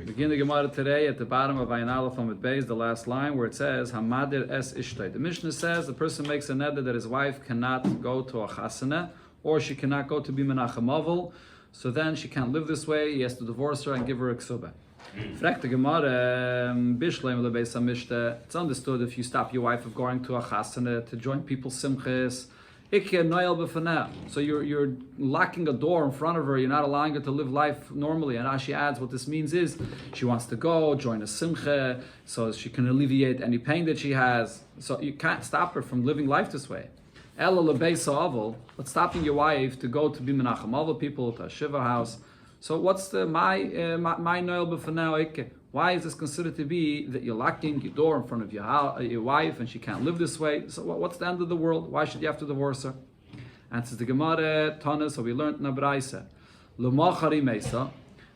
Begin the Gemara today at the bottom of Ayin Aleph Amud Beis, the last line where it says Hamadir es ishtay. The Mishnah says the person makes a neder that his wife cannot go to a chasana or she cannot go to be menachem avel, so then she can't live this way. He has to divorce her and give her a ksubah. Fragt the Gemara, Bishleim lebeis hamishta. It's understood if you stop your wife of going to a chasana to join people's simchas. So you're locking a door in front of her, you're not allowing her to live life normally. And Rashi adds what this means is she wants to go, join a simcha, so she can alleviate any pain that she has. So you can't stop her from living life this way. But stopping your wife to go to be menachem avel people, to a shiva house. So what's the my noel b'fanei? Why is this considered to be that you're locking your door in front of your wife and she can't live this way? So what's the end of the world? Why should you have to divorce her? Answers the Gemara, Tana, so we learned in a Braisa. L'machari meisa,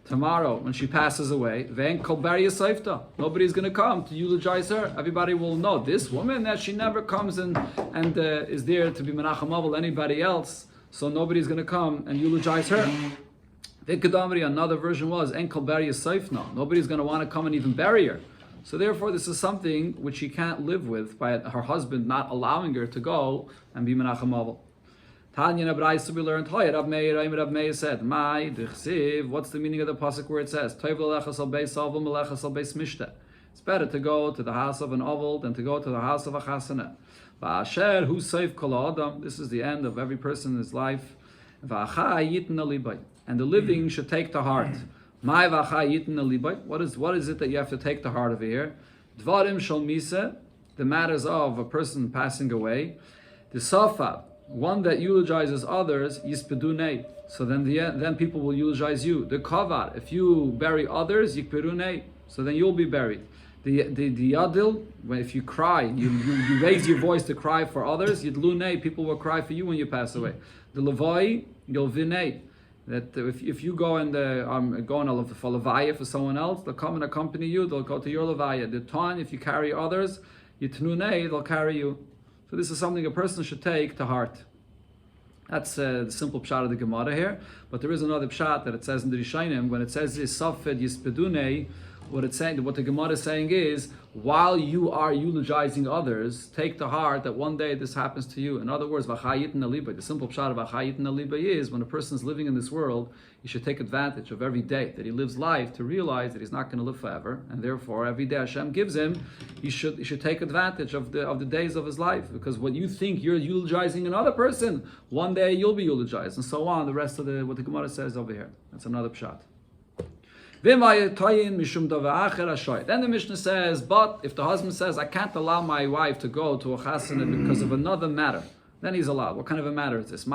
tomorrow when she passes away, ve'en kol bar yisayfta. Nobody's going to come to eulogize her. Everybody will know this woman that she never comes and is there to be menachem avel anybody else. So nobody's going to come and eulogize her. Another version was Enkel Bar Yisayfna. Nobody's going to want to come and even bury her. So therefore, this is something which she can't live with by her husband not allowing her to go and be menachem avel. Tanya Nabraisa we learned. Rav Meir said, what's the meaning of the pasuk where it says it's better to go to the house of an oval than to go to the house of a chasana. This is the end of every person in his life. And the living should take to heart. What is it that you have to take to heart over here? The matters of a person passing away. The safa, one that eulogizes others, yispedunei. So then people will eulogize you. The kavar, if you bury others, yikperunei. So then you'll be buried. The yadil, if you cry, you raise your voice to cry for others, yidlunei, people will cry for you when you pass away. The levai, you'll vinei. That if you go and going for levaya for someone else, they'll come and accompany you. They'll go to your levaya. The ton, if you carry others, yitnunei, they'll carry you. So this is something a person should take to heart. That's the simple pshat of the Gemara here. But there is another pshat that it says in the Rishonim when it says this safed yispedunei. What the Gemara is saying is, while you are eulogizing others, take to heart that one day this happens to you. In other words, the simple pshat of v'chayit naliba is when a person is living in this world, he should take advantage of every day that he lives life to realize that he's not going to live forever, and therefore every day Hashem gives him, he should take advantage of the days of his life, because what you think you're eulogizing another person, one day you'll be eulogized, and so on. The rest of what the Gemara says over here. That's another pshat. Then the Mishnah says, but if the husband says, I can't allow my wife to go to a chasana because of another matter, then he's allowed. What kind of a matter is this? If a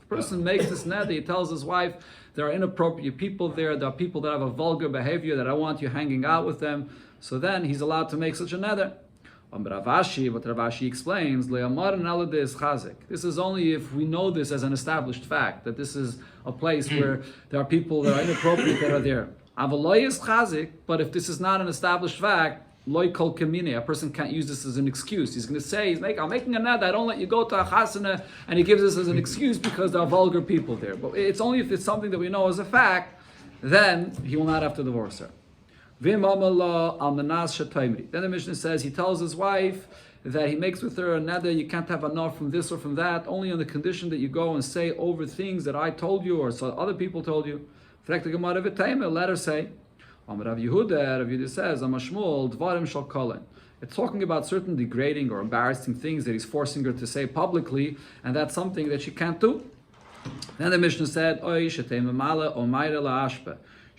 person makes this neder, he tells his wife, there are inappropriate people there are people that have a vulgar behavior that I want you hanging out with them, so then he's allowed to make such a neder. What Ravashi explains, this is only if we know this as an established fact, that this is a place where there are people that are inappropriate that are there. But if this is not an established fact, a person can't use this as an excuse. He's going to say, I'm making a neder, I don't let you go to a chasana, and he gives this as an excuse because there are vulgar people there. But it's only if it's something that we know as a fact, then he will not have to divorce her. Then the Mishnah says he tells his wife that he makes with her a neder, you can't have enough from this or from that, only on the condition that you go and say over things that I told you or so other people told you. Let her say, Rav Yehuda says, it's talking about certain degrading or embarrassing things that he's forcing her to say publicly, and that's something that she can't do. Then the Mishnah said,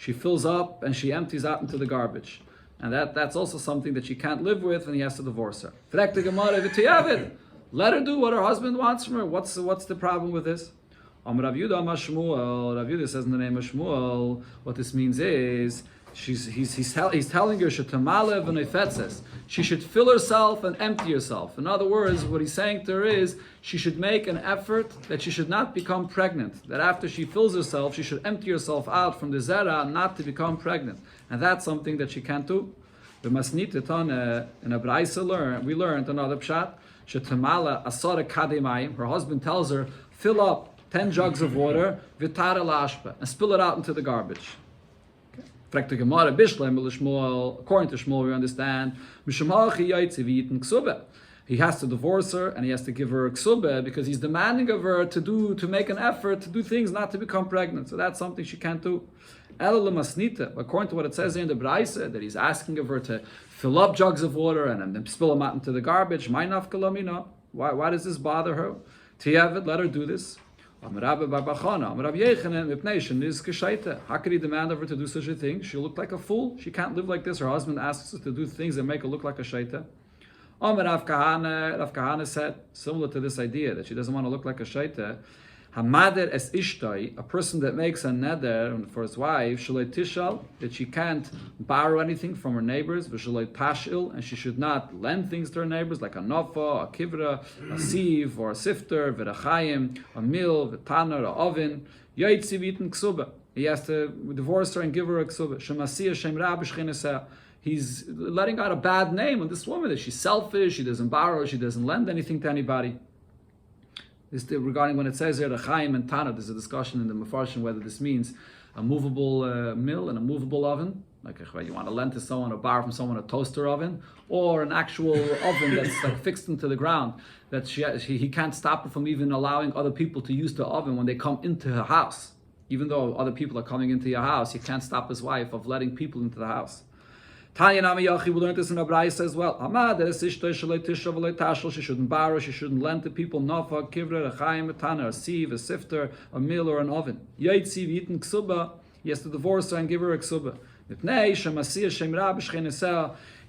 she fills up and she empties out into the garbage. And that's also something that she can't live with, and he has to divorce her. Let her do what her husband wants from her. What's the problem with this? Rav Yehuda says in the name of Shmuel, what this means is, he's telling her, she should fill herself and empty herself. In other words, what he's saying to her is, she should make an effort that she should not become pregnant. That after she fills herself, she should empty herself out from the zera, not to become pregnant. And that's something that she can't do. In a Braisa we learned another pshat. Her husband tells her, fill up 10 jugs of water, v'tara lashpa, and spill it out into the garbage. Fragt the Gemara, according to Shmuel, we understand, he has to divorce her and he has to give her a ksubah because he's demanding of her to make an effort to do things not to become pregnant. So that's something she can't do. According to what it says in the Braise, that he's asking of her to fill up jugs of water and then spill them out into the garbage. Why does this bother her? Tiyavet, let her do this. How could he demand of her to do such a thing? She'll look like a fool. She can't live like this. Her husband asks her to do things that make her look like a shaita. Rav Kahana said, similar to this idea, that she doesn't want to look like a shaita, Hamader es ishtai, a person that makes a neder for his wife, shalei tishal, that she can't borrow anything from her neighbors, v'shalei tashil, and she should not lend things to her neighbors, like a nofa, a kivra, a sieve, or a sifter, v'rachayim, a mill, v'taner, a oven, yaitzi v'iten ksuba. He has to divorce her and give her a ksuba. Shemasiya shem ra b'shchineseh. He's letting out a bad name on this woman, that she's selfish, she doesn't borrow, she doesn't lend anything to anybody. Regarding when it says here, the Chaim and Tana, there's a discussion in the Mefarshim whether this means a movable mill and a movable oven, like you want to lend to someone or borrow from someone a toaster oven, or an actual oven that's like fixed into the ground, that he can't stop her from even allowing other people to use the oven when they come into her house. Even though other people are coming into your house, he can't stop his wife of letting people into the house. Tanya Nami Yachi, we learned this in Abraisa as well. She shouldn't borrow, she shouldn't lend to people. Nafa, kivra, a chaim, a tana, a sieve, a sifter, a mill, or an oven. Yaitzi, v'yitin ksuba, he has to divorce her and give her a ksuba.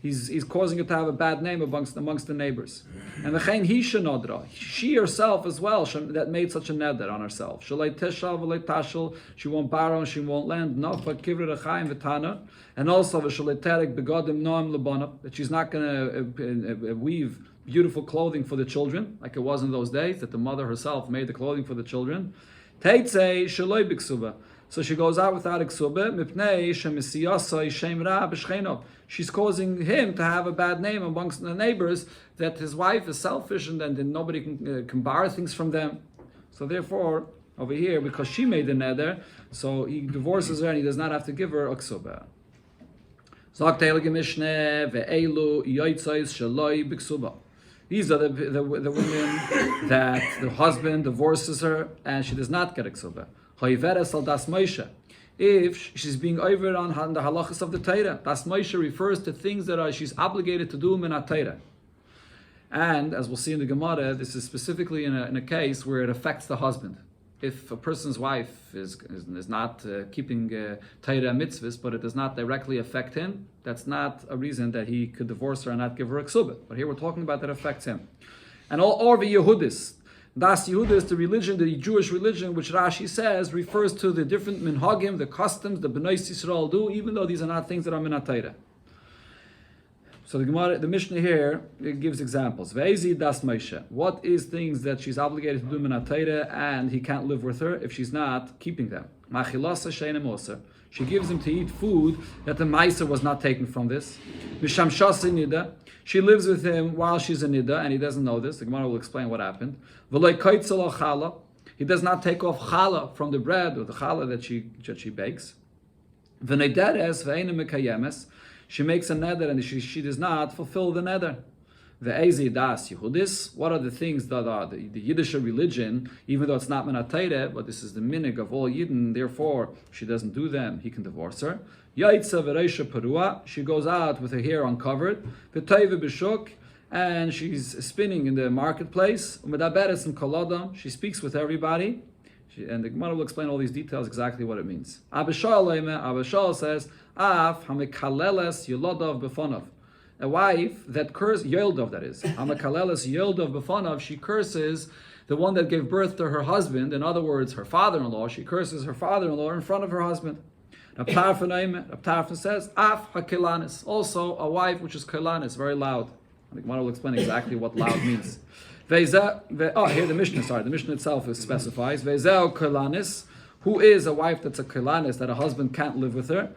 He's causing her to have a bad name amongst the neighbors. And the chain hisha nodra, she herself as well, that made such a neder on herself. She won't borrow, she won't lend. Nafa, kivra, a chaim, a tana. And also, that she's not going to weave beautiful clothing for the children, like it was in those days, that the mother herself made the clothing for the children. So she goes out without a ksubah. She's causing him to have a bad name amongst the neighbors, that his wife is selfish and then nobody can borrow things from them. So therefore, over here, because she made the neder, so he divorces her and he does not have to give her a ksubah. These are the women that the husband divorces her and she does not get a ksubah. If she's being over on the halachas of the Torah, das Moshe refers to things that she's obligated to do in a Torah. And as we'll see in the Gemara, this is specifically in a case where it affects the husband. If a person's wife is not keeping Torah mitzvahs, but it does not directly affect him, that's not a reason that he could divorce her and not give her a ksubah. But here we're talking about that affects him. And or the Yehudis. Das Yehuda is the religion, the Jewish religion, which Rashi says refers to the different minhagim, the customs, the Bnei Yisrael do, even though these are not things that are min HaTorah. So the Gemara, the Mishnah here, it gives examples. Ve'ezi das Moshe. What is things that she's obligated to do min HaTorah and he can't live with her if she's not keeping them? Machilasa she'ena moser. She gives him to eat food that the Meiser was not taken from this. Misham shasi nida. She lives with him while she's a nida, and he doesn't know this. The Gemara will explain what happened. V'loi koitzel al chala. He does not take off challah from the bread or the challah that she bakes. V'neideres ve'ena mekayemes. She makes a neder and she does not fulfill the neder. Ve'ezi das Yehudis. What are the things that are the Yiddish religion, even though it's not min HaTorah, but this is the minig of all Yidden, therefore she doesn't do them, he can divorce her. Yaitza v'reisha perua. She goes out with her hair uncovered. V'teive b'shuk. And she's spinning in the marketplace. U'medaberes and kolodam. She speaks with everybody. And the Gemara will explain all these details, exactly what it means. Abishal says, Af hamekaleles yolodav befonav. A wife that curses, Yoldov that is, hamekaleles Yoldov befonav, she curses the one that gave birth to her husband, in other words, her father-in-law, she curses her father-in-law in front of her husband. Rab Tarfon says, Af hakilanis, also a wife which is kilanis, very loud. The Gemara will explain exactly what loud means. Here the Mishnah itself specifies, Vezeo kilanis, who is a wife that's a kilanis, that a husband can't live with her.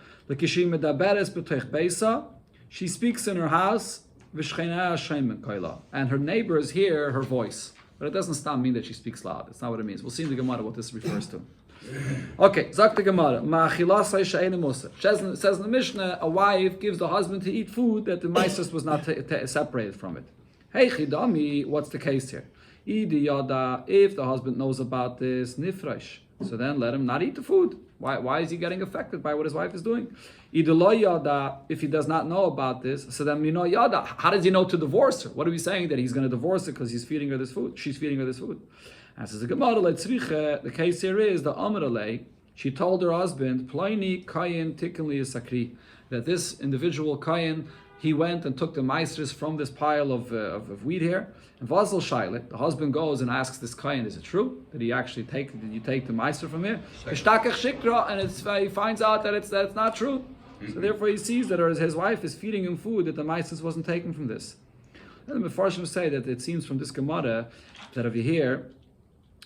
She speaks in her house, and her neighbors hear her voice. But it doesn't mean that she speaks loud. That's not what it means. We'll see in the Gemara what this refers to. Okay, Zak the Gemara. Says in the Mishnah, a wife gives the husband to eat food that the Meises was not separated from it. Hey Chidami, what's the case here? If the husband knows about this, nifresh, so then let him not eat the food. Why is he getting affected by what his wife is doing? If he does not know about this, so then yada. How does he know to divorce her? What are we saying? That he's going to divorce her because he's feeding her this food? She's feeding her this food. And says the Gemara, the case here is the Amrale. She told her husband, Ploini kayin tikkenli sakri, that this individual kayin, he went and took the meisters from this pile of wheat here. And Vazel Shailet, the husband goes and asks this kayin, is it true? Did you take the meister from here? And he finds out that it's not true. So therefore he sees that his wife is feeding him food that the meisters wasn't taken from this. And the Mefarshim say that it seems from this Gemara that over here,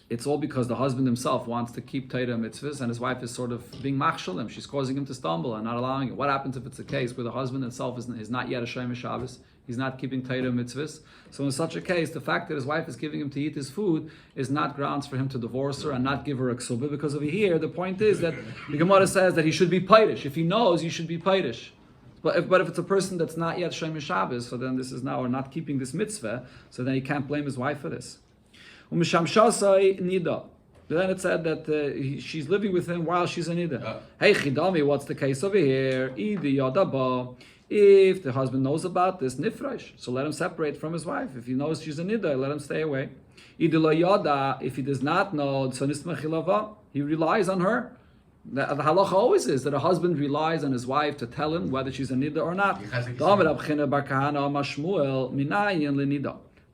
it's all because the husband himself wants to keep Torah mitzvahs, and his wife is sort of being machshalim. She's causing him to stumble and not allowing it. What happens if it's a case where the husband himself is not yet a Shomer Shabbos? He's not keeping Torah mitzvahs. So in such a case, the fact that his wife is giving him to eat his food is not grounds for him to divorce her and not give her a ksubah, because over here, the point is that the Gemara says that he should be paitish. If he knows, he should be paitish. But if it's a person that's not yet Shomer Shabbos, so then this is now, or not keeping this mitzvah, so then he can't blame his wife for this. Then it said that she's living with him while she's a nida. Hey Chidami, what's the case over here? If the husband knows about this, nifresh, so let him separate from his wife. If he knows she's a nida, let him stay away. If he does not know, he relies on her. The halacha always is that a husband relies on his wife to tell him whether she's a nida or not.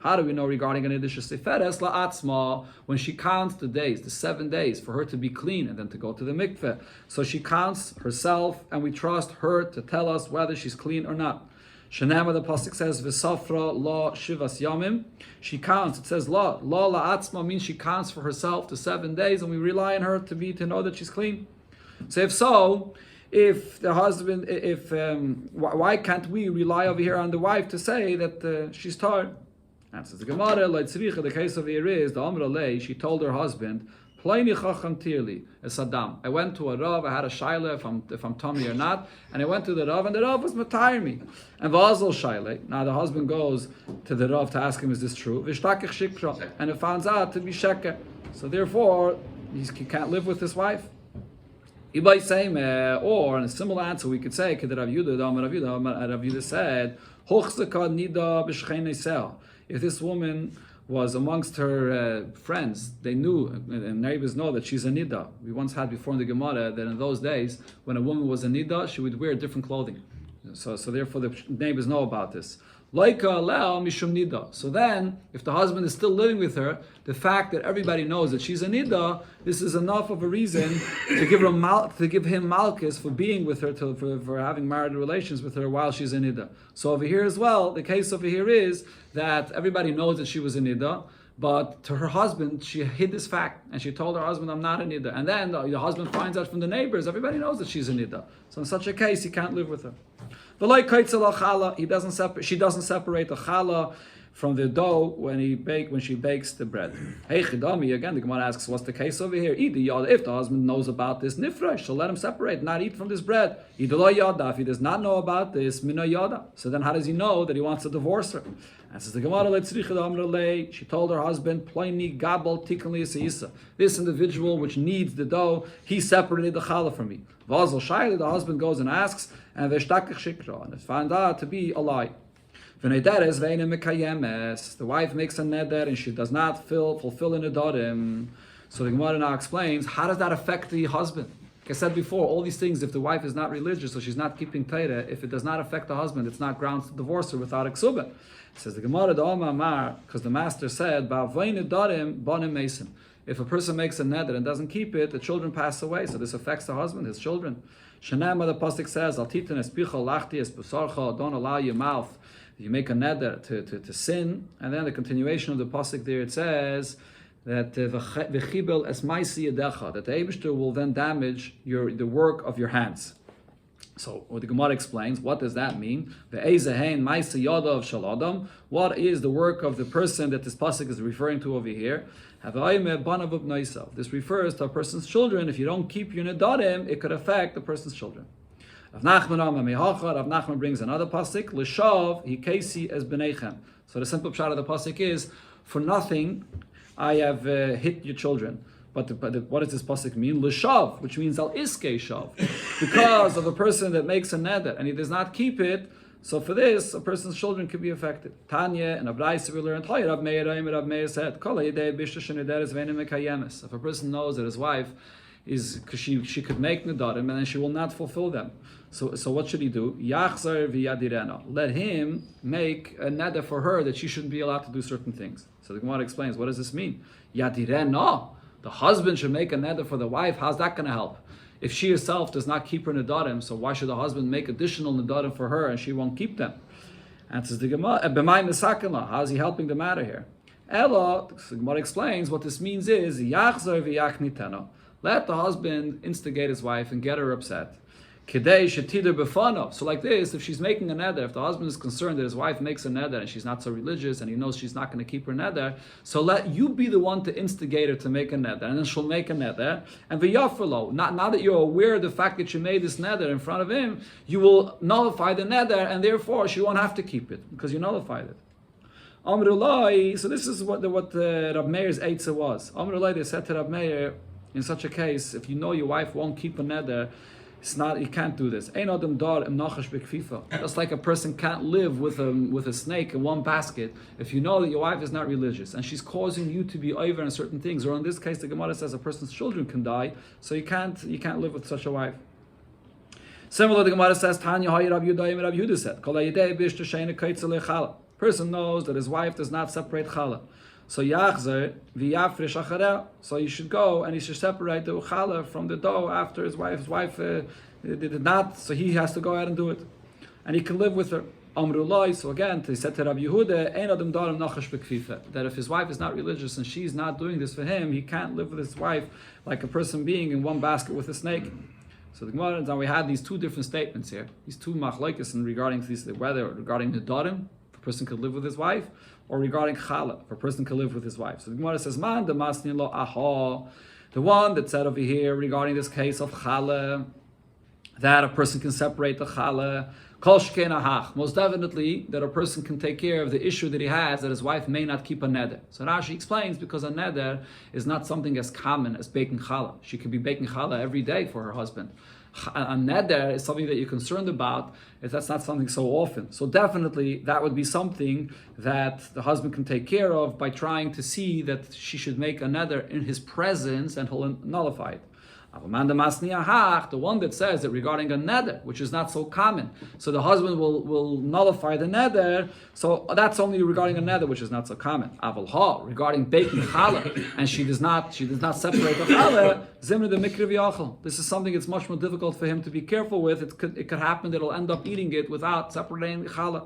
How do we know regarding an Idisha Seferes la'atzma, when she counts the days, the 7 days, for her to be clean and then to go to the mikveh? So she counts herself, and we trust her to tell us whether she's clean or not. Shenema, the pasuk says, V'safra la shivas yamim. She counts. It says la la'atzma means she counts for herself the 7 days, and we rely on her to know that she's clean. So if the husband, why can't we rely over here on the wife to say that she's tired? Answers the Gemara, the case of here is, the Amrale, she told her husband, Plaini chacham tirli, as Saddam. I went to a Rav, I had a shaila if I'm tummy or not, and I went to the Rav, and the Rav was matayr me. And Vazel shaila, now the husband goes to the Rav to ask him, is this true? Vishtakich shikra, and it finds out to be sheker. So therefore, he can't live with his wife. Or in a similar answer, we could say, Rav Yehuda said, nida b'shchein. If this woman was amongst her friends, they knew, and neighbors know that she's a nida. We once had before in the Gemara that in those days, when a woman was a nida, she would wear different clothing. So therefore the neighbors know about this. Laika alel mishum nida. So then, if the husband is still living with her, the fact that everybody knows that she's a nida, this is enough of a reason to give him malchus for being with her, for having marital relations with her while she's a nida. So over here as well, the case over here is that everybody knows that she was a nida, but to her husband, she hid this fact, and she told her husband, I'm not a nida. And then the husband finds out from the neighbors, everybody knows that she's a nida. So in such a case, he can't live with her. She doesn't separate the challah from the dough when she bakes the bread. Hey Chidami, again the Gemara asks, what's the case over here? If the husband knows about this nifresh, so let him separate, not eat from this bread. If he does not know about this, mina yada. So then how does he know that he wants to divorce her? And says the Gemara, she told her husband, this individual which needs the dough, he separated the challah from me. Vazel Shaila, the husband goes and asks, and it found out to be a lie. The wife makes a neder and she does not fulfill an nedarim. So the Gemara now explains, how does that affect the husband? Like I said before, all these things, if the wife is not religious, so she's not keeping Torah, if it does not affect the husband, it's not grounds to divorce her without a ksubah. It says the Gemara, because the master said, if a person makes a neder and doesn't keep it, the children pass away, so this affects the husband, his children. Shenema, the pasuk says, don't allow your mouth. You make a neder to sin, and then the continuation of the pasuk there, it says that that the Eibishter will then damage the work of your hands. So the Gemara explains, what does that mean? What is the work of the person that this pasuk is referring to over here? This refers to a person's children. If you don't keep your nedarim, it could affect the person's children. Rav Nachman brings another pasuk, l'shav hikesi es b'neichem. So the simple pshat of the pasuk is, for nothing I have hit your children. But what does this pasuk mean? L'shav, which means al iske shav, because of a person that makes a neder and he does not keep it. So for this, a person's children could be affected. Tanya and Abraisa we learned. Rav Meir said, if a person knows that his wife is, because she could make nedarim and then she will not fulfill them. So what should he do? Yachzar v'yadirena. Let him make a neder for her that she shouldn't be allowed to do certain things. So the Gemara explains, what does this mean? Yadirena. The husband should make a neder for the wife. How's that going to help? If she herself does not keep her nedarim, so why should the husband make additional nedarim for her and she won't keep them? Answers the Gemara, how is he helping the matter here? Ella, the Gemara explains, what this means is, Yachzar v'yachnitena. Let the husband instigate his wife and get her upset. Kedei shetider b'fanav. So like this, if she's making a neder, if the husband is concerned that his wife makes a neder and she's not so religious and he knows she's not going to keep her neder, so let you be the one to instigate her to make a neder, and then she'll make a neder. And v'yafalo, now that you're aware of the fact that she made this neder in front of him, you will nullify the neder, and therefore she won't have to keep it because you nullified it. Amrullah. So this is what Rav Meir's eitzah was. Amrullah, they said to Rav Meir, in such a case, if you know your wife won't keep a neder, you can't do this. Just like a person can't live with a snake in one basket. If you know that your wife is not religious and she's causing you to be over in certain things, or in this case, the Gemara says a person's children can die, so you can't live with such a wife. Similar, the Gemara says, Tanya Rav Yehuda said, person knows that his wife does not separate challah. So yachzer v'yafresh achareh. So you should go and he should separate the challah from the dough after his wife. His wife did not, so he has to go ahead and do it, and he can live with her. Amrullah. So again, he said to Rabbi Yehuda, Ein adam darim nachash b'kfifa, that if his wife is not religious and she's not doing this for him, he can't live with his wife like a person being in one basket with a snake. So the Gemara, now we had these two different statements here, these two machlokes regarding whether regarding the darim, if a person could live with his wife, or regarding challah, if a person can live with his wife. So the Gemara says, Man the masnin lo aha, the one that said over here regarding this case of challah, that a person can separate the challah, kol shkein ahach, most definitely that a person can take care of the issue that he has, that his wife may not keep a neder. So Rashi explains, because a neder is not something as common as baking challah. She could be baking challah every day for her husband. A neder is something that you're concerned about, if that's not something so often. So definitely that would be something that the husband can take care of by trying to see that she should make a neder in his presence and he'll nullify it. The one that says that regarding a neder, which is not so common, so the husband will nullify the neder, so that's only regarding a neder, which is not so common. Regarding baking challah, and she does not separate the challah, zimra de mikri v'yachal. This is something that's much more difficult for him to be careful with. It could happen that he'll end up eating it without separating the challah.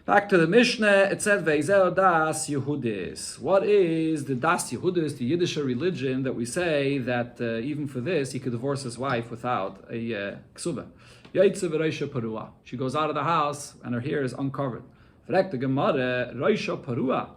Back to the Mishnah, it said, Ve'izeo das Yehudis. What is the das Yehudis, the Yiddish religion, that we say that even for this, he could divorce his wife without a Kesubos? Yaitze v'reisha parua. She goes out of the house and her hair is uncovered. Frek the Gemara, reisha parua.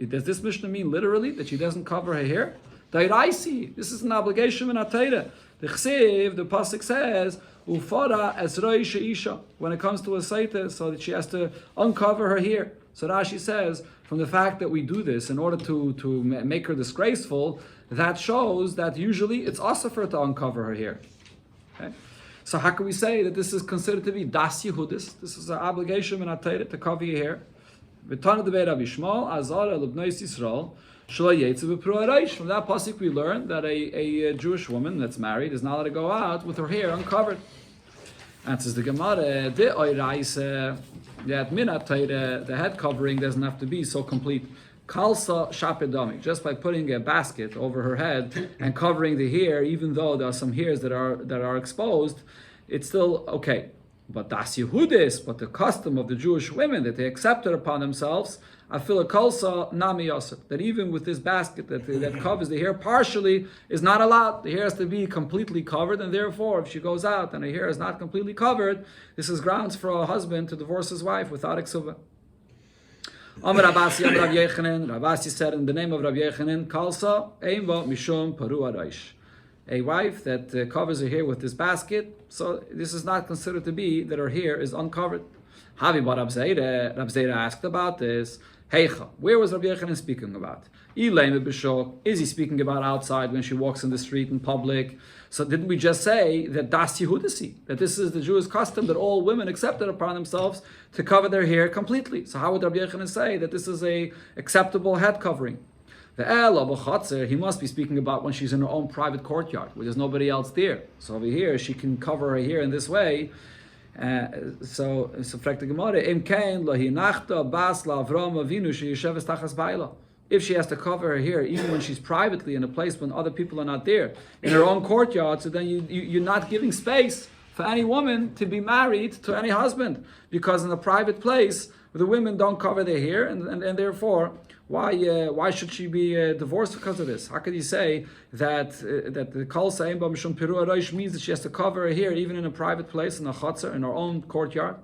Does this Mishnah mean literally that she doesn't cover her hair? Dairaisi. This is an obligation in Atayra. The Chsiv, the Pasuk says, Ufara as Reisha Isha, when it comes to a Saita, so that she has to uncover her hair. So Rashi says, from the fact that we do this in order to make her disgraceful, that shows that usually it's also for her to uncover her hair. Okay? So how can we say that this is considered to be Das Yehudis? This is an obligation in Atayra to cover your hair. V'tana devei Rabbi Shmuel, Azar elubnei Yisrael, from that pasuk we learn that a Jewish woman that's married is not allowed to go out with her hair uncovered. Answers the Gemara, the head covering doesn't have to be so complete. Kalsa shapedami, just by putting a basket over her head and covering the hair, even though there are some hairs that are exposed, it's still okay. But das Yehudis, but the custom of the Jewish women that they accepted upon themselves, afila kolsa nami yosef, that even with this basket that covers the hair partially is not allowed. The hair has to be completely covered, and therefore, if she goes out and her hair is not completely covered, this is grounds for a husband to divorce his wife without Kesubos. Amar Rabasi, Amar Rav Yechanan, Rabasi said in the name of Rav Yechanan, Kalsa Eimva Mishum Paru Araish. A wife that covers her hair with this basket, so this is not considered to be that her hair is uncovered. Havi bar Rab Zeira asked about this. Heicha, where was Rav Yechanan speaking about? Is he speaking about outside when she walks in the street in public? So didn't we just say that das Yehudisi, that this is the Jewish custom that all women accepted upon themselves to cover their hair completely? So how would Rav Yechanan say that this is a acceptable head covering? The El he must be speaking about when she's in her own private courtyard, where there's nobody else there. So over here, she can cover her hair in this way. So fragt the Gemara, if she has to cover her hair even when she's privately in a place when other people are not there, in her own courtyard, so then you're not giving space for any woman to be married to any husband, because in a private place the women don't cover their hair, and therefore why should she be divorced because of this? How could you say that the Kol Sa'im Ba Mishum Piru Arosh means that she has to cover her hair even in a private place, in a chutzner, in her own courtyard?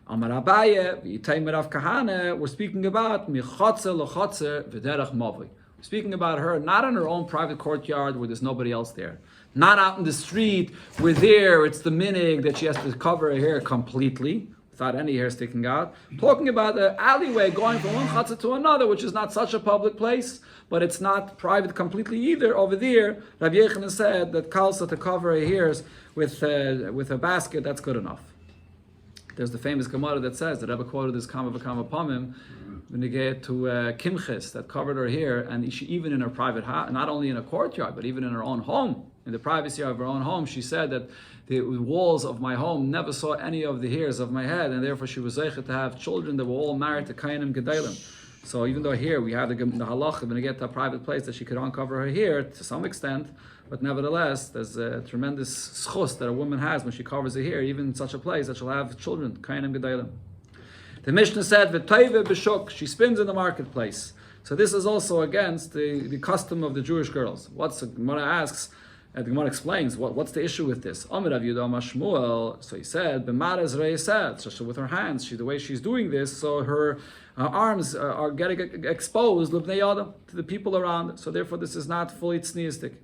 Amar Abaye, V'yitay Rav Kahane, we're speaking about Michotzer L'chotzer V'derech Mavli. We're speaking about her not in her own private courtyard where there's nobody else there, not out in the street where there it's the minig that she has to cover her hair completely, without any hair sticking out. Talking about the alleyway going from one chatzah to another, which is not such a public place, but it's not private completely either. Over there, Rabbi Yechanan said that kalsa to cover her hairs with a basket, that's good enough. There's the famous Gemara that says that Rebbe quoted this Kama V'Kama Pamim when they get to Kimches that covered her hair, and she, even in her private house, not only in a courtyard, but even in her own home, in the privacy of her own home, she said that the walls of my home never saw any of the hairs of my head, and therefore she was zeichet to have children that were all married to Kainim Gedalim. So even though here we have the halacha when they get to a private place that she could uncover her hair to some extent, but nevertheless there's a tremendous schus that a woman has when she covers her hair, even in such a place that she'll have children, Kainim Gedalim. The Mishnah said, "V'toive b'shuk," she spins in the marketplace. So this is also against the custom of the Jewish girls. The Gemara asks, the Gemara explains, what's the issue with this? Amir Rav Yehuda Amar Shmuel, so he said, "B'mares reised," so with her hands, the way she's doing this, so her arms are getting exposed, l'bnei Adam, to the people around. So therefore, this is not fully tzniistic.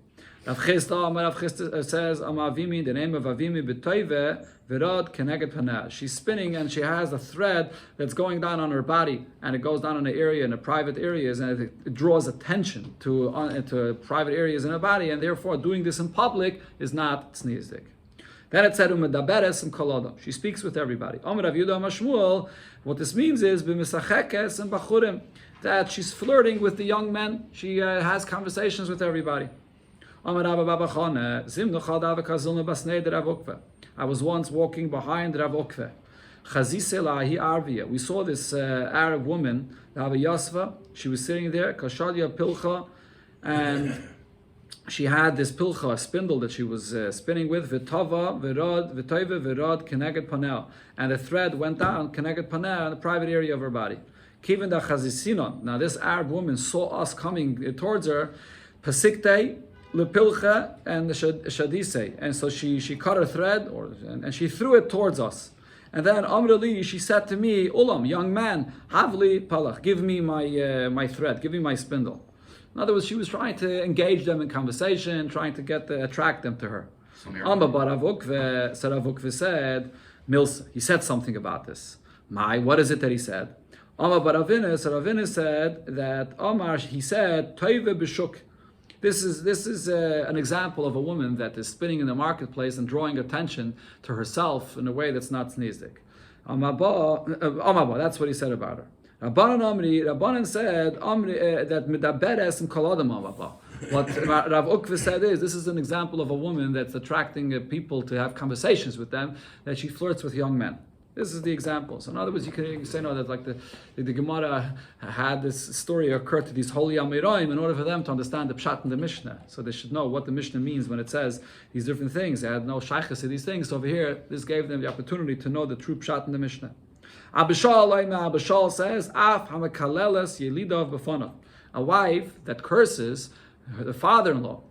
Rav Chisda says, Amavimi, the name of Avimi, b'toive v'rod keneged paneh. She's spinning and she has a thread that's going down on her body, and it goes down in the area, in the private areas, and it draws attention to private areas in her body, and therefore doing this in public is not tzniistic. Then it said, Umedaberes and koloda. She speaks with everybody. Amar Rav Yehuda Amar Shmuel, what this means is, b'misachekes and bachurim, that she's flirting with the young men. She has conversations with everybody. I was once walking behind Rav Okve. We saw this Arab woman, Rav Yasva. She was sitting there, Kashalia Pilcha, and she had this pilcha, a spindle that she was spinning with, V'tova, V'rod, V'toive, V'rod, Keneged Panel. And the thread went down, Keneged Panel, in the private area of her body. Kivin da Chazisinon. Now this Arab woman saw us coming towards her, Pasikte, Lepilcha and the Shadise, and so she cut her thread and she threw it towards us. And then Amrali, she said to me, Ulam, young man, Havli Palach, give me my thread, give me my spindle. In other words, she was trying to engage them in conversation, trying to attract them to her. Amba Rav Ukve said, Milsa, he said something about this. What is it that he said? Amba Ravina said that Omar, he said, Toive B'shuk. This is an example of a woman that is spinning in the marketplace and drawing attention to herself in a way that's not tzniistic. Amaba, that's what he said about her. Rabbanan said that medaberes and kolodam amaba. What Rav Ukve said is, this is an example of a woman that's attracting people to have conversations with them, that she flirts with young men. This is the example. So in other words, you can say no, that like the Gemara had this story occur to these holy Amiroim in order for them to understand the Pshat in the Mishnah. So they should know what the Mishnah means when it says these different things. They had no shaykhs to these things. So over here, this gave them the opportunity to know the true Pshat in the Mishnah. Abishal says, Af hamakaleles yelidav b'fanav. A wife that curses the father-in-law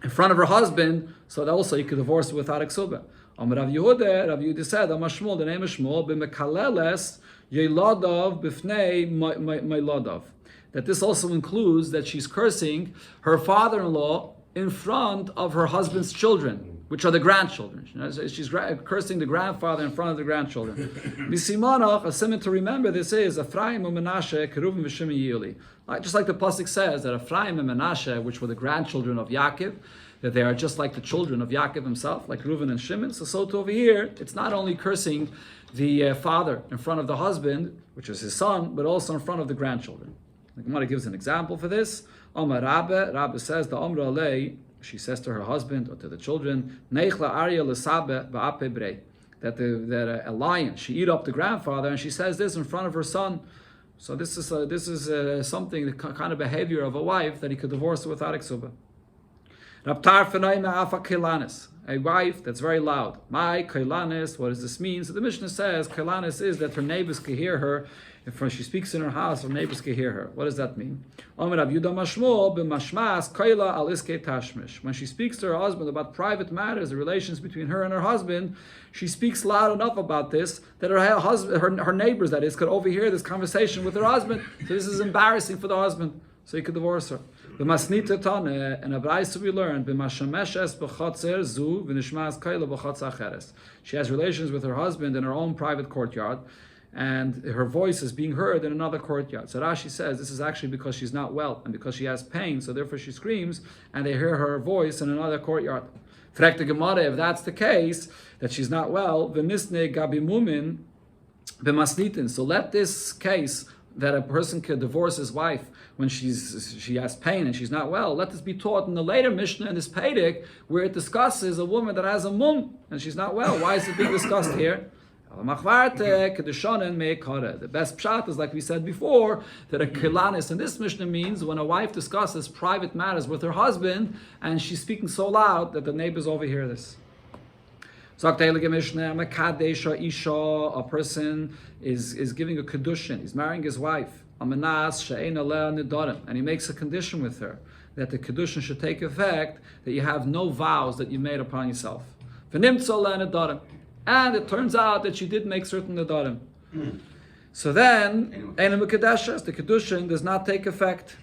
in front of her husband, so that also you could divorce her without Kesubos. Rav Yehuda said, Amashmul, the name is Shmuel, b'mekaleles yeladav b'fnei meiladav. That this also includes that she's cursing her father-in-law in front of her husband's children, which are the grandchildren. She's cursing the grandfather in front of the grandchildren. Bisimanach, a simon to remember this is Ephraim and Menashe, Keruvim v'Shimon Yili. Just like the pasuk says that Ephraim and Menashe, which were the grandchildren of Yaakov, that they are just like the children of Yaakov himself, like Reuven and Shimon. So too over here, it's not only cursing the father in front of the husband, which is his son, but also in front of the grandchildren. The Gemara gives an example for this. Omar Rabbe says, the Omra Alei, she says to her husband or to the children, Neichla Arya Lesabe Ba'ape Brei, that a lion, she eat up the grandfather, and she says this in front of her son. So this is something, the kind of behavior of a wife that he could divorce her without Kesubos. A wife that's very loud. My kailanis, what does this mean? So the Mishnah says kailanis is that her neighbors can hear her. If she speaks in her house, her neighbors can hear her. What does that mean? When she speaks to her husband about private matters, the relations between her and her husband, she speaks loud enough about this that her neighbors, that is, could overhear this conversation with her husband. So this is embarrassing for the husband. So he could divorce her. And a brayso we learned, she has relations with her husband in her own private courtyard, and her voice is being heard in another courtyard. So Rashi says this is actually because she's not well and because she has pain, so therefore she screams and they hear her voice in another courtyard. Frek the Gemara, if that's the case, that she's not well, v'nisne gabimumin b'masnitin. So let this case that a person could divorce his wife when she has pain and she's not well, let this be taught in the later Mishnah in this Pedic, where it discusses a woman that has a mum and she's not well. Why is it being discussed here? The best pshat is, like we said before, that a kilanis in this Mishnah means when a wife discusses private matters with her husband and she's speaking so loud that the neighbors overhear this. A person is giving a kedushin, he's marrying his wife, and he makes a condition with her that the kedushin should take effect, that you have no vows that you made upon yourself. And it turns out that she did make certain nedarim. So then, the kedushin does not take effect.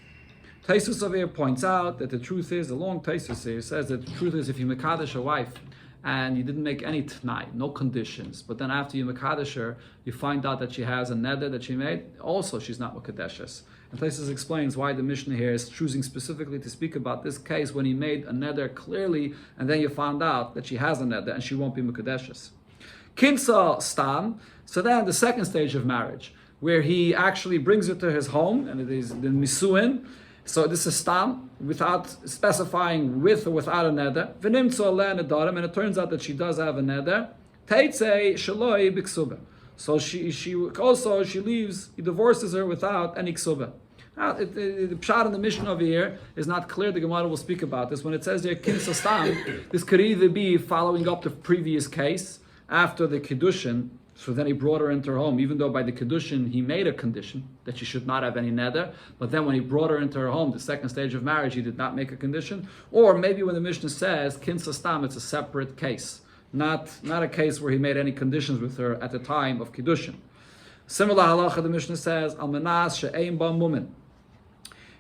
Taisus over here points out that the truth is, a long Taisus here says that the truth is, if you mekadesh a wife and you didn't make any t'nai, no conditions, but then after you mekadesh her, you find out that she has a neder that she made, also she's not mekadeshes. And Taisus explains why the Mishnah here is choosing specifically to speak about this case when he made a neder clearly, and then you found out that she has a neder and she won't be mekadeshes. Kinsa stam, so then the second stage of marriage, where he actually brings her to his home, and it is the misuin. So this is stam, without specifying with or without a neder. V'nimtzo le nedarim, and it turns out that she does have a neder. Teitzei shaloi b'ksubah. So she leaves, he divorces her without any ksubah. Now, the pshat in the Mishnah over here is not clear. The Gemara will speak about this. When it says there kinsa stam, this could either be following up the previous case, after the Kiddushin, so then he brought her into her home, even though by the Kiddushin he made a condition that she should not have any neder, but then when he brought her into her home, the second stage of marriage, he did not make a condition. Or maybe when the Mishnah says, Kinsa Stam, it's a separate case, not a case where he made any conditions with her at the time of Kiddushin. Similar halacha, the Mishnah says, Almanas she'ein ba mumin.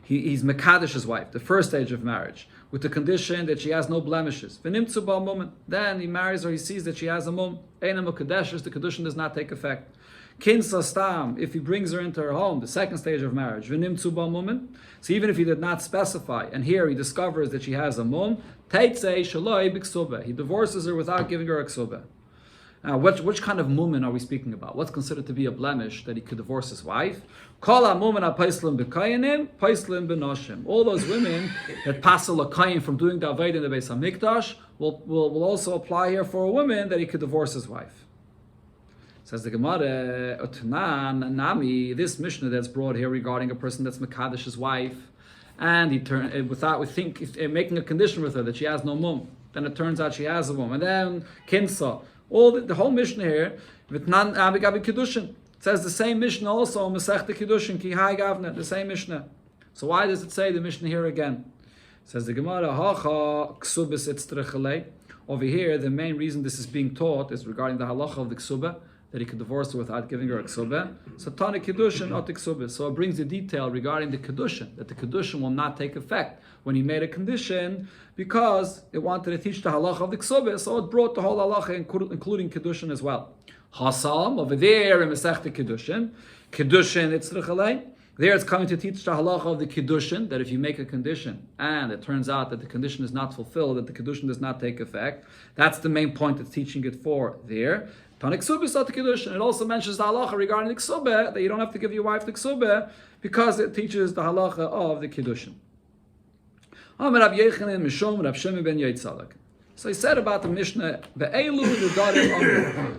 He's Mekadesh his wife, the first stage of marriage, with the condition that she has no blemishes. V'nimtzu ba mumin. Then he marries her, he sees that she has a mum. Eina mekadeshes, the condition does not take effect. Kinsa stam, if he brings her into her home, the second stage of marriage, v'nimtzu ba mumin. So even if he did not specify, and here he discovers that she has a mum, teitzei shaloi b'ksubah. He divorces her without giving her a ksubah. Now, which kind of mumin are we speaking about? What's considered to be a blemish that he could divorce his wife? Kol ha-mumin ha-paislim b'kayanim, paislim b'noshim. All those women that passel a kayin from doing the avodah in the Beis HaMikdash will also apply here for a woman that he could divorce his wife. Says the Gemara, Otnan Nami, this Mishnah that's brought here regarding a person that's Makadish's wife, and he making a condition with her that she has no mum. Then it turns out she has a mum, and then Kinsa. The whole Mishnah here, Vitnan Abi Gabi Kiddushin. It says the same Mishnah also, Masechta Kiddushin, Ki Hai Gavna, the same Mishnah. So why does it say the Mishnah here again? Says the Gemara, Hacha Kesubos itztrich. Over here, the main reason this is being taught is regarding the halacha of the Kesubah, that he could divorce her without giving her a Kesubah. So Tana Kiddushin, not Kesubah. So it brings the detail regarding the Kiddushin, that the Kiddushin will not take effect when he made a condition, because it wanted to teach the halacha of the Kesubah, so it brought the whole halacha, including Kiddushin as well. Hasam, over there in Masechta Kiddushin, itzrich alei. There it's coming to teach the halacha of the Kiddushin, that if you make a condition and it turns out that the condition is not fulfilled, that the Kiddushin does not take effect, that's the main point it's teaching it for there. Tana Kesubos at the Kiddushin. It also mentions the halacha regarding the Kesubah, that you don't have to give your wife the Kesubah, because it teaches the halacha of the Kiddushin. So he said about the Mishnah,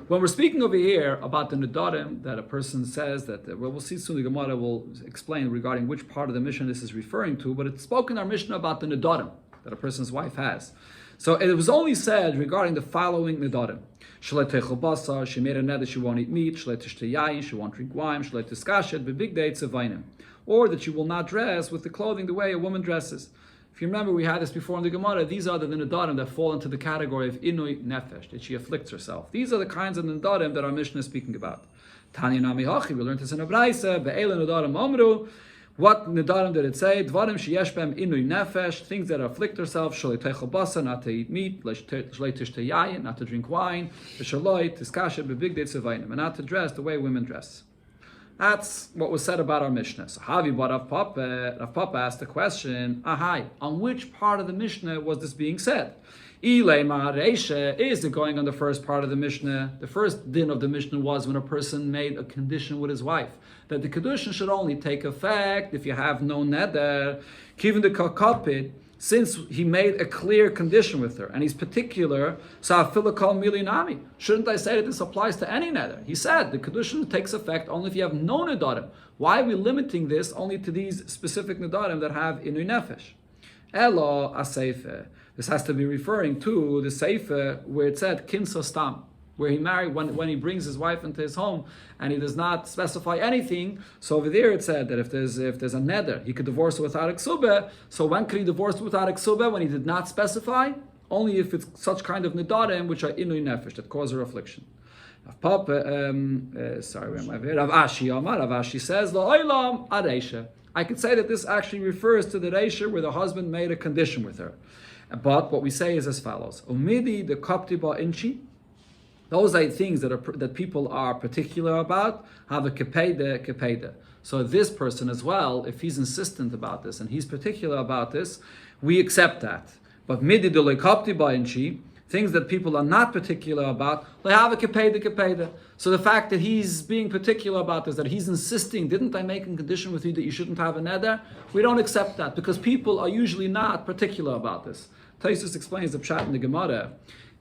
when we're speaking over here about the Nedarim, that a person says that, we'll see soon, the Gemara will explain regarding which part of the Mishnah this is referring to, but it's spoken in our Mishnah about the Nedarim that a person's wife has. So it was only said regarding the following Nedarim. She made a neder she won't eat meat, she won't drink wine, or that she will not dress with the clothing the way a woman dresses. If you remember, we had this before in the Gemara. These are the nedarim that fall into the category of inui nefesh, that she afflicts herself. These are the kinds of nedarim that our Mishnah is speaking about. Tanya nami hachi, we learned this in a Braisa. Be'ele nedarim amru. What nedarim did it say? Dvarim sheyesh b'hem inui nefesh, things that afflict herself. Shalei teichel basa, not to eat meat. Shalei tishtei yayin, not to drink wine. Shalei tiskashet b'bigdei tzevayim, and not to dress the way women dress. That's what was said about our Mishnah. So Havi brought Rav Papa asked the question, on which part of the Mishnah was this being said? Is it going on the first part of the Mishnah? The first din of the Mishnah was when a person made a condition with his wife, that the condition should only take effect if you have no neder. Given the kakapid, since he made a clear condition with her, and he's particular, so milinami. Shouldn't I say that this applies to any neder? He said the condition takes effect only if you have no nedarim. Why are we limiting this only to these specific nedarim that have inui nefesh? Elo aseife. This has to be referring to the seife where it said kinsa stam, where he married when he brings his wife into his home and he does not specify anything. So over there it said that if there's a neder, he could divorce her without a ksubah. So when could he divorce her without a ksubah? When he did not specify? Only if it's such kind of nedarim which are inui nefesh, that cause her affliction. Rav Ashi says, La'olam areisha. I could say that this actually refers to the reisha where the husband made a condition with her. But what we say is as follows: Umidi the kaptiba inchi. Those are things that people are particular about. Have a kepeda. So this person as well, if he's insistent about this and he's particular about this, we accept that. But midi de lekapti ba'inchi, things that people are not particular about, they have a kepeda. So the fact that he's being particular about this, that he's insisting, didn't I make a condition with you that you shouldn't have a neder? We don't accept that because people are usually not particular about this. Taisus explains the pshat in the Gemara.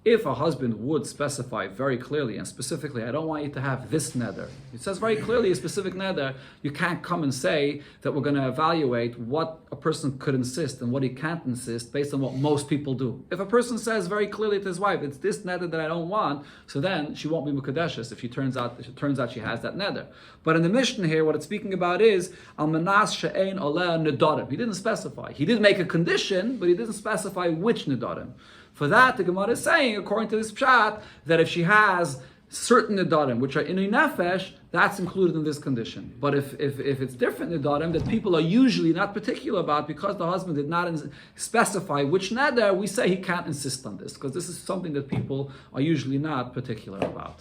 If a husband would specify very clearly and specifically, I don't want you to have this neder. It says very clearly a specific neder. You can't come and say that we're going to evaluate what a person could insist and what he can't insist based on what most people do. If a person says very clearly to his wife, it's this neder that I don't want, so then she won't be mukadeshes if it turns out she has that neder. But in the Mishnah here, what it's speaking about is al-manas she'ein oleh nedarim. He didn't specify. He did make a condition, but he didn't specify which nedarim. For that, the Gemara is saying, according to this pshat, that if she has certain nedarim, which are inui nefesh, that's included in this condition. But if it's different nedarim that people are usually not particular about because the husband did not specify which neder, we say he can't insist on this, because this is something that people are usually not particular about.